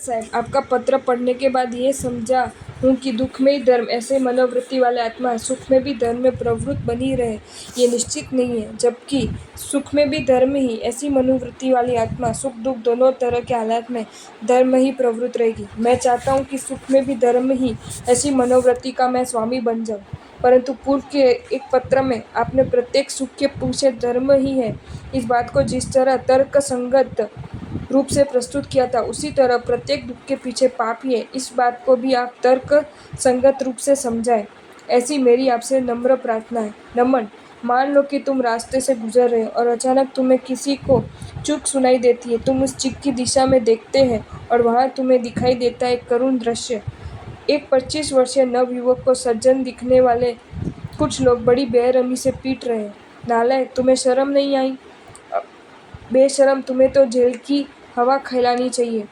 साहब, आपका पत्र पढ़ने के बाद ये समझा हूँ कि दुख में ही धर्म ऐसे मनोवृत्ति वाले आत्मा सुख में भी धर्म में प्रवृत्त बनी रहे ये निश्चित नहीं है, जबकि सुख में भी धर्म ही ऐसी मनोवृत्ति वाली आत्मा सुख दुख दोनों तरह के हालात में धर्म ही प्रवृत्त रहेगी। मैं चाहता हूँ कि सुख में भी धर्म ही ऐसी मनोवृत्ति का मैं स्वामी बन जाऊँ, परंतु पूर्व के एक पत्र में आपने प्रत्येक सुख के पीछे धर्म ही है इस बात को जिस तरह तर्क संगत रूप से प्रस्तुत किया था, उसी तरह प्रत्येक दुख के पीछे पाप ही है इस बात को भी आप तर्क संगत रूप से समझाएं। ऐसी मेरी आपसे नम्र प्रार्थना है। नमन। मान लो कि तुम रास्ते से गुजर रहे हो और अचानक तुम्हें किसी को चूक सुनाई देती है। तुम उस चीख की दिशा में देखते हैं और वहां तुम्हें दिखाई देता है एक करुण दृश्य। एक 25 वर्षीय नवयुवक को सज्जन दिखने वाले कुछ लोग बड़ी बेरहमी से पीट रहे हैं। नालायक, तुम्हें शर्म नहीं आई? बेशरम, तुम्हें तो जेल की हवा खिलानी चाहिए।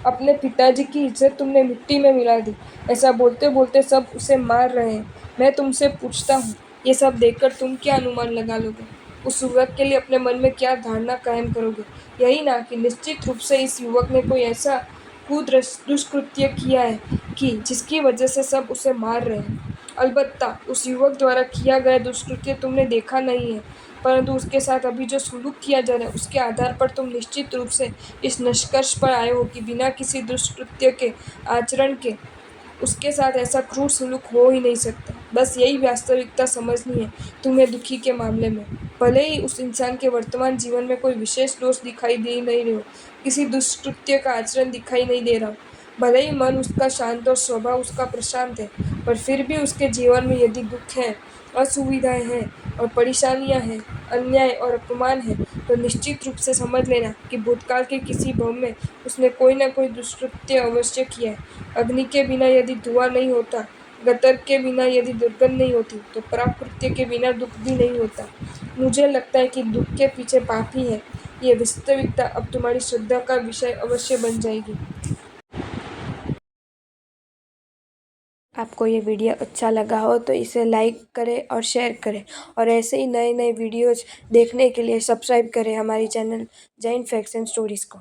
अपने पिताजी की इज्जत तुमने मिट्टी में मिला दी। ऐसा बोलते बोलते सब उसे मार रहे हैं। मैं तुमसे पूछता हूँ, ये सब देखकर तुम क्या अनुमान लगा लोगे? उस युवक के लिए अपने मन में क्या धारणा कायम करोगे? यही ना कि निश्चित रूप से इस युवक ने कोई ऐसा दुष्कृत्य किया है कि जिसकी वजह से सब उसे मार रहे हैं। अलबत्ता उस युवक द्वारा किया गया दुष्कृत्य तुमने देखा नहीं है, परंतु उसके साथ अभी जो सुलूक किया जा रहा है उसके आधार पर तुम निश्चित रूप से इस निष्कर्ष पर आए हो कि बिना किसी दुष्कृत्य के आचरण के उसके साथ ऐसा क्रूर सुलूक हो ही नहीं सकता। बस यही वास्तविकता समझनी है तुम्हें दुखी के मामले में। भले ही उस इंसान के वर्तमान जीवन में कोई विशेष दोष दिखाई दे नहीं रहे हो, किसी दुष्कृत्य का आचरण दिखाई नहीं दे रहा हो, भले ही मन उसका शांत और स्वभाव उसका प्रशांत है, पर फिर भी उसके जीवन में यदि दुख है, असुविधाएं हैं और परेशानियां हैं, अन्याय और अपमान है, तो निश्चित रूप से समझ लेना कि भूतकाल के किसी भव में उसने कोई न कोई दुष्कृत्य अवश्य किया है। अग्नि के बिना यदि धुआं नहीं होता, गतर के बिना यदि दुर्गंध नहीं होती, तो प्राकृत्य के बिना दुख भी नहीं होता। मुझे लगता है कि दुख के पीछे पाप ही है। ये वास्तविकता अब तुम्हारी श्रद्धा का विषय अवश्य बन जाएगी। आपको ये वीडियो अच्छा लगा हो तो इसे लाइक करें और शेयर करें, और ऐसे ही नए नए वीडियोज़ देखने के लिए सब्सक्राइब करें हमारी channel Jain facts and stories को।